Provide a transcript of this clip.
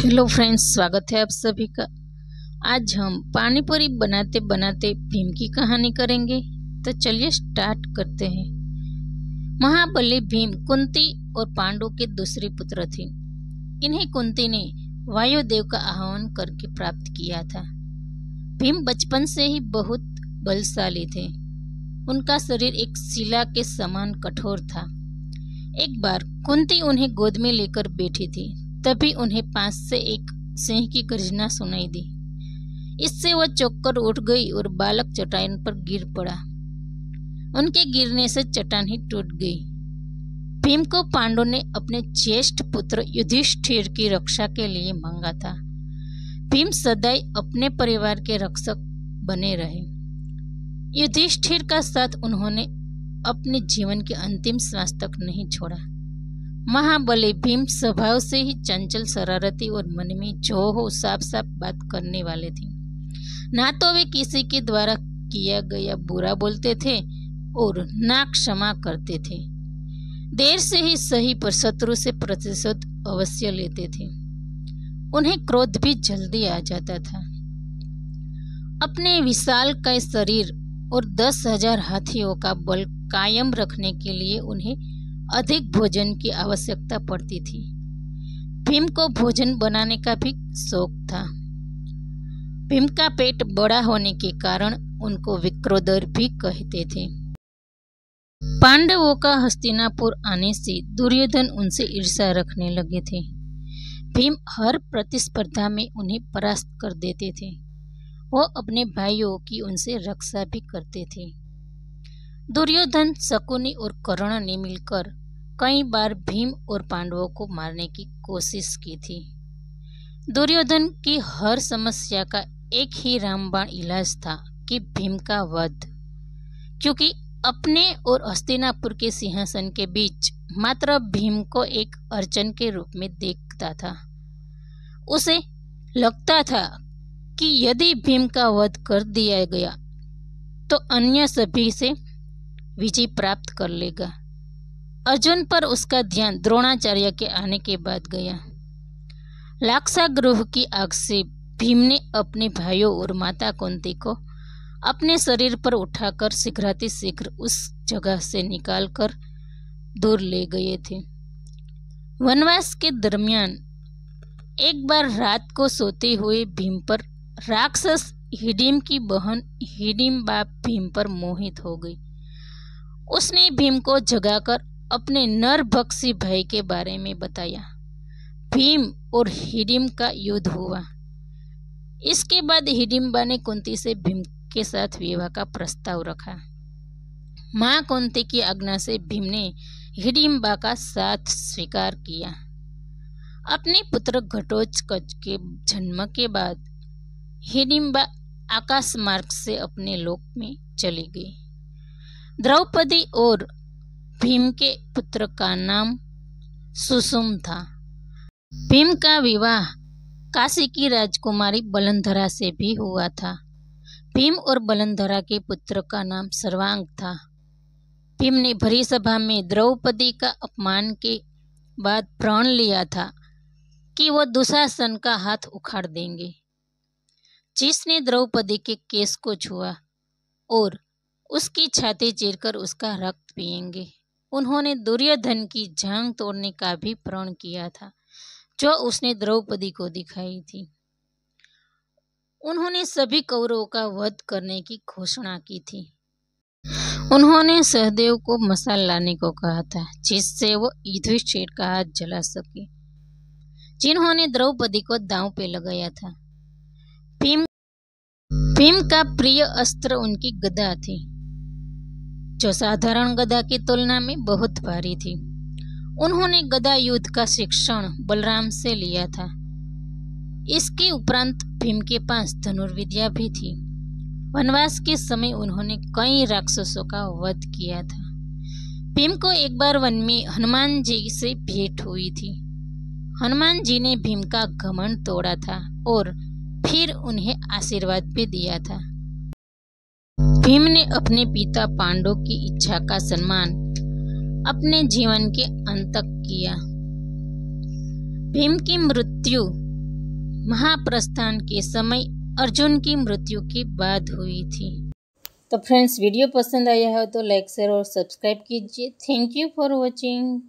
Hello friends, स्वागत है आप सभी का। आज हम पानी पूरी बनाते बनाते भीम की कहानी करेंगे। तो चलिए स्टार्ट करते हैं। महाबली भीम कुंती और पांडु के दूसरे पुत्र थे। इन्हें कुंती ने वायुदेव का आह्वान करके प्राप्त किया था। भीम बचपन से ही बहुत बलशाली थे। उनका शरीर एक शिला के समान कठोर था। एक बार कुंती उन्हें गोद में लेकर बैठी थी, तभी उन्हें पास से एक सिंह की गर्जना सुनाई दी। इससे वह चौंक उठ गई और बालक चट्टान पर गिर पड़ा। उनके गिरने से चट्टान ही टूट गई। भीम को पांडु ने अपने ज्येष्ठ पुत्र युधिष्ठिर की रक्षा के लिए मांगा था। भीम सदैव अपने परिवार के रक्षक बने रहे। युधिष्ठिर का साथ उन्होंने अपने जीवन के अंतिम श्वास तक नहीं छोड़ा। महाबली भीम स्वभाव से ही चंचल, शरारती और मन में जो हो साफ साफ बात करने वाले थे। ना तो वे किसी के द्वारा किया गया बुरा बोलते थे और ना क्षमा करते थे। देर से ही सही पर शत्रु से प्रतिशोध अवश्य लेते थे। उन्हें क्रोध भी जल्दी आ जाता था। अपने विशालकाय शरीर और 10,000 हाथियों का बल कायम रखने के लिए उन्हें अधिक भोजन की आवश्यकता पड़ती थी। भीम को भोजन बनाने का भी शौक था। भीम का पेट बड़ा होने के कारण उनको विक्रोदर भी कहते थे। पांडवों का हस्तिनापुर आने से दुर्योधन उनसे ईर्ष्या रखने लगे थे। भीम हर प्रतिस्पर्धा में उन्हें परास्त कर देते थे। वो अपने भाइयों की उनसे रक्षा भी करते थे। दुर्योधन, शकुनी और कर्ण ने मिलकर कई बार भीम और पांडवों को मारने की कोशिश की थी। दुर्योधन की हर समस्या का एक ही रामबाण इलाज था कि भीम का वध, क्योंकि अपने और हस्तिनापुर के सिंहासन के बीच मात्र भीम को एक अड़चन के रूप में देखता था। उसे लगता था कि यदि भीम का वध कर दिया गया तो अन्य सभी से विजय प्राप्त कर लेगा। अर्जुन पर उसका ध्यान द्रोणाचार्य के आने के बाद गया। लाक्षागृह की आग से भीम ने अपने भाइयों और माता कुंती को अपने शरीर पर उठाकर शीघ्रातिशीघ्र उस जगह से निकालकर दूर ले गए थे। वनवास के दरमियान एक बार रात को सोते हुए भीम पर राक्षस हिडिम की बहन हिडिम्बा भीम पर मोहित हो गई। उसने भीम को जगाकर अपने नरभक्षी भाई के बारे में बताया। भीम और हिडिम का युद्ध हुआ। इसके बाद हिडिम्बा ने कुंती से भीम के साथ विवाह का प्रस्ताव रखा। मां कुंती की आज्ञा से भीम ने हिडिम्बा का साथ स्वीकार किया। अपने पुत्र घटोत्कच के जन्म के बाद हिडिम्बा आकाश मार्ग से अपने लोक में चली गई। द्रौपदी और भीम के पुत्र का नाम सुषुम था। भीम का विवाह काशी की राजकुमारी बलंधरा से भी हुआ था। भीम और बलंधरा के पुत्र का नाम सर्वांग था। भीम ने भरी सभा में द्रौपदी का अपमान के बाद प्रण लिया था कि वो दुशासन का हाथ उखाड़ देंगे। जिसने द्रौपदी के केश को छुआ और उसकी छाती चीरकर उसका रक्त पिएंगे। उन्होंने दुर्योधन की जांघ तोड़ने का भी प्रण किया था, जो उसने द्रौपदी को दिखाई थी। उन्होंने सभी कौरवों का वध करने की घोषणा की थी। उन्होंने सहदेव को मशाल लाने को कहा था, जिससे वो युधिष्ठिर का हाथ जला सके, जिन्होंने द्रौपदी को दांव पे लगाया था। भीम का प्रिय अस्त्र उनकी गदा थी, जो साधारण गदा की तुलना में बहुत भारी थी। उन्होंने गदा युद्ध का शिक्षण बलराम से लिया था। इसके उपरांत भीम के पास धनुर्विद्या भी थी। वनवास के समय उन्होंने कई राक्षसों का वध किया था। भीम को एक बार वन में हनुमान जी से भेंट हुई थी। हनुमान जी ने भीम का घमंड तोड़ा था और फिर उन्हें आशीर्वाद भी दिया था। भीम ने अपने पिता पांडु की इच्छा का सम्मान अपने जीवन के अंत तक किया। भीम की मृत्यु महाप्रस्थान के समय अर्जुन की मृत्यु के बाद हुई थी। तो फ्रेंड्स, वीडियो पसंद आया हो तो लाइक शेयर और सब्सक्राइब कीजिए। Thank you for watching.